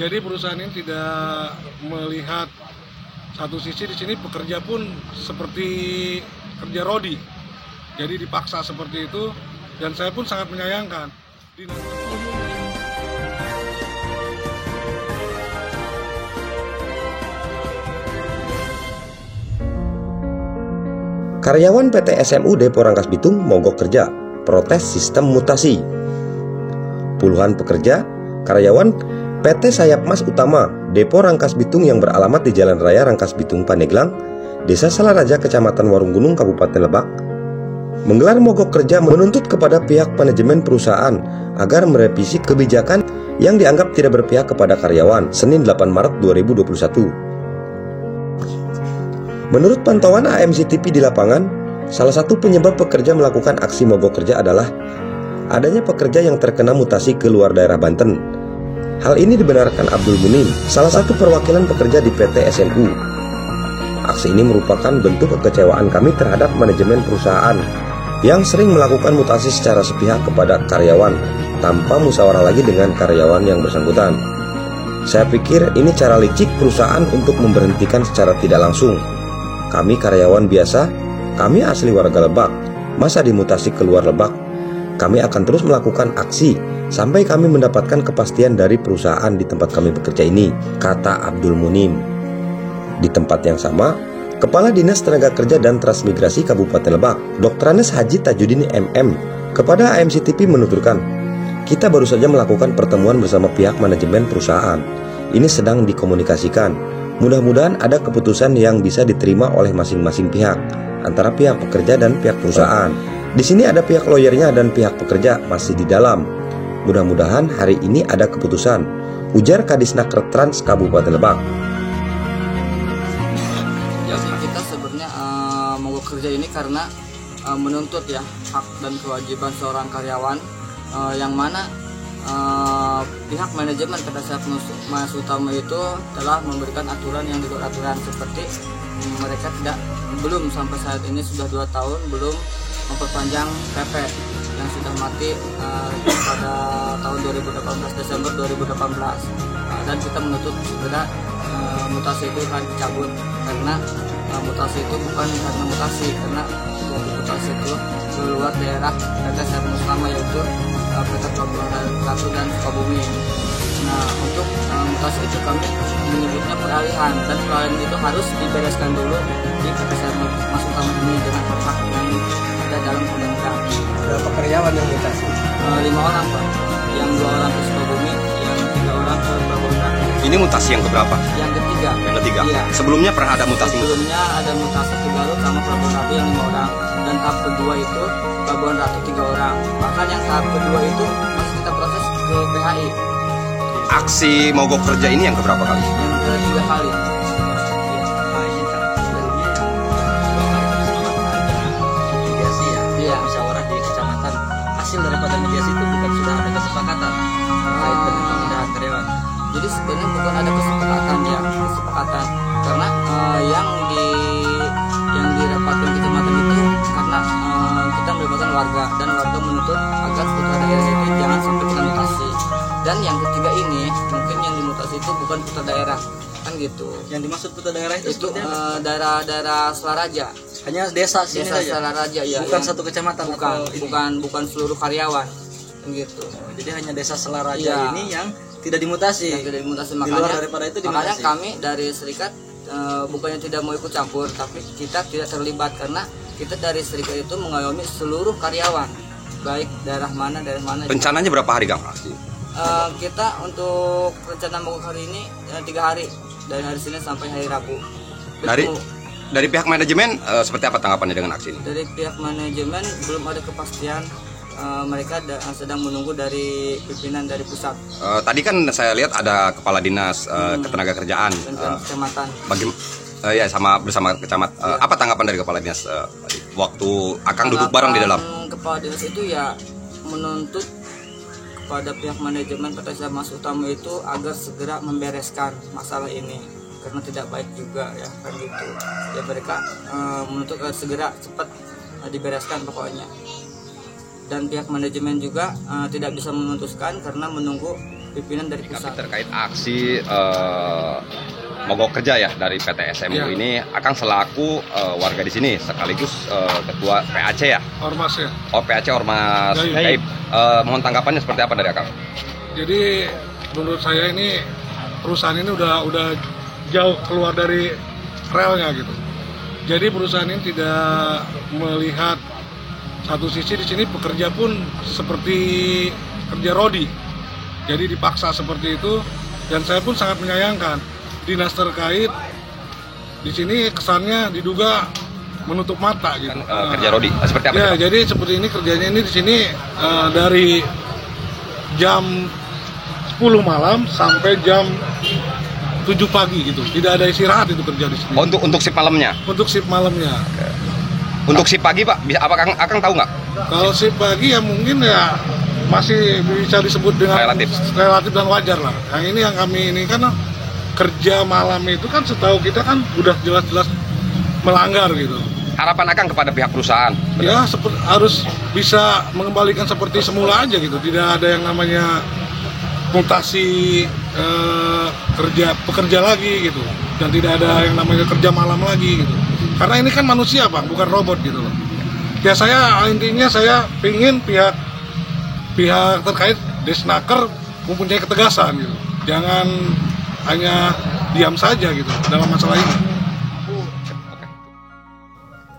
Jadi perusahaan ini tidak melihat satu sisi. Di sini pekerja pun seperti kerja rodi, jadi dipaksa seperti itu, dan saya pun sangat menyayangkan. Karyawan PT SMU Depo Rangkas Bitung mogok kerja, protes sistem mutasi. Puluhan pekerja, karyawan PT Sayap Mas Utama Depo Rangkas Bitung yang beralamat di Jalan Raya Rangkas Bitung Pandeglang, Desa Salaraja, Kecamatan Warunggunung, Kabupaten Lebak, menggelar mogok kerja menuntut kepada pihak manajemen perusahaan agar merevisi kebijakan yang dianggap tidak berpihak kepada karyawan. Senin 8 Maret 2021. Menurut pantauan AMCTV di lapangan, salah satu penyebab pekerja melakukan aksi mogok kerja adalah adanya pekerja yang terkena mutasi ke luar daerah Banten. Hal ini dibenarkan Abdul Munim, salah satu perwakilan pekerja di PT SMU. Aksi ini merupakan bentuk kekecewaan kami terhadap manajemen perusahaan yang sering melakukan mutasi secara sepihak kepada karyawan tanpa musyawarah lagi dengan karyawan yang bersangkutan. Saya pikir ini cara licik perusahaan untuk memberhentikan secara tidak langsung. Kami karyawan biasa, kami asli warga Lebak, masa dimutasi keluar Lebak? Kami akan terus melakukan aksi sampai kami mendapatkan kepastian dari perusahaan di tempat kami bekerja ini, kata Abdul Munim. Di tempat yang sama, Kepala Dinas Tenaga Kerja dan Transmigrasi Kabupaten Lebak, Dr. Anes Haji Tajudin MM, kepada AMCTV menuturkan, kita baru saja melakukan pertemuan bersama pihak manajemen perusahaan. Ini sedang dikomunikasikan. Mudah-mudahan ada keputusan yang bisa diterima oleh masing-masing pihak, antara pihak pekerja dan pihak perusahaan. Di sini ada pihak lawyernya dan pihak pekerja masih di dalam. Mudah-mudahan hari ini ada keputusan, ujar Kadisnaker Trans Kabupaten Lebak. Ya, kita sebenarnya mogok kerja ini karena menuntut ya hak dan kewajiban seorang karyawan, yang mana pihak manajemen PT Sayap Mas Utama itu telah memberikan aturan yang di luar aturan, seperti mereka belum sampai saat ini sudah 2 tahun belum memperpanjang PP yang sudah mati pada tahun 2018 Desember 2018, dan kita menuntut segera mutasi itu akan dicabut, karena mutasi itu bukan karena mutasi, karena mutasi itu keluar daerah PT Sayap Mas Utama, yaitu PT Pelabuhan Ratu dan Sukabumi. Nah, untuk mutasi itu kami menyebutnya peralihan, dan peralihan itu harus dibereskan dulu di PT Sayap Mas Utama ini dengan hak yang ada dalam undang-undang. Berapa karyawan yang mutasi? 5 orang, Pak. Yang 2 orang ke Sukabumi, yang 3 orang ke Pelabuhan Ratu. Ini mutasi yang keberapa? Yang ketiga. Yang ketiga. Iya. Sebelumnya pernah ada mutasi? Sebelumnya ada mutasi ke Garut sama Pelabuhan Ratu yang 5 orang, dan tahap kedua itu Pelabuhan Ratu 3 orang. Bahkan yang tahap kedua itu masih kita proses ke PHI. Aksi mogok kerja ini yang keberapa kali? Yang ketiga kali. Mediasi ya, Iya. musyawarah di kecamatan. Hasil daripada mediasi itu bukan sudah ada kesepakatan terkait dengan pemindahan karyawan. Jadi sebenarnya bukan ada kesepakatan ya, karena yang dirapatkan kecamatan itu karena kita melibatkan warga, dan warga menuntut agar putra daerah itu jangan sampai kita mutasi. Dan yang ketiga ini mungkin yang dimutasi itu bukan putra daerah, kan gitu. Yang dimaksud putra daerah itu seperti apa? daerah Salaraja. Hanya desa sini Desa saja. Salaraja ya. Bukan yang- satu kecamatan bukan, atau ini? bukan seluruh karyawan, kan gitu. Jadi hanya desa Salaraja Iya. ini yang tidak dimutasi. Yang tidak dimutasi, Di luar daripada itu makanya dimutasi. kami dari serikat bukannya tidak mau ikut campur, tapi kita tidak terlibat karena kita dari serikat itu mengayomi seluruh karyawan, baik daerah mana. Rencananya berapa hari, Kang? Kita untuk rencana mogok hari ini 3 hari, dari hari Senin sampai hari Rabu. Dari pihak manajemen seperti apa tanggapannya dengan aksi ini? Dari pihak manajemen belum ada kepastian. Mereka sedang menunggu dari pimpinan dari pusat Tadi kan saya lihat ada kepala dinas ketenagakerjaan dan kecamatan. ya bersama kecamat. Apa tanggapan dari kepala dinas tadi? Waktu Akang duduk bareng di dalam? Kepala dinas itu ya menuntut kepada pihak manajemen PT Sayap Mas Utama itu agar segera membereskan masalah ini, karena tidak baik juga ya, kan gitu. Ya mereka menuntut agar segera cepat dibereskan pokoknya. Dan pihak manajemen juga tidak bisa memutuskan karena menunggu pimpinan dari Tapi pusat. terkait aksi mogok kerja ya dari PT SMU Iya. ini, Akang selaku warga di sini sekaligus ketua PAC ya. Ormas ya. Oh, PAC Ormas Gaib. Gaib. Mohon tanggapannya seperti apa dari Akang? Jadi menurut saya ini perusahaan ini udah jauh keluar dari relnya gitu. Jadi perusahaan ini tidak melihat satu sisi, di sini pekerja pun seperti kerja rodi. Jadi dipaksa seperti itu, dan saya pun sangat menyayangkan dinas terkait di sini kesannya diduga menutup mata gitu. Kerja rodi seperti apa? Ya, Pak? jadi seperti ini kerjanya ini di sini dari jam 10 malam sampai jam 7 pagi gitu. Tidak ada istirahat itu kerja di sini. Oh, untuk shift malamnya. Untuk shift malamnya. Untuk shift pagi Pak, bisa apa Akang tahu nggak? Kalau shift pagi ya mungkin ya masih bisa disebut dengan relatif dan wajar lah. Yang ini yang kami ini kan kerja malam itu kan setahu kita kan udah jelas-jelas melanggar gitu. Harapan Akang kepada pihak perusahaan? Ya harus bisa mengembalikan seperti semula aja gitu. Tidak ada yang namanya mutasi pekerja lagi gitu, dan tidak ada yang namanya kerja malam lagi gitu. Karena ini kan manusia Bang, bukan robot gitu loh. Ya intinya saya pingin pihak terkait Desnaker mempunyai ketegasan gitu. Jangan hanya diam saja gitu dalam masalah ini.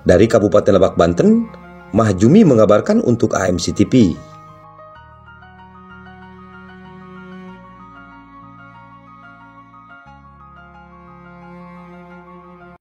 Dari Kabupaten Lebak, Banten, Mahjumi mengabarkan untuk AMC TV.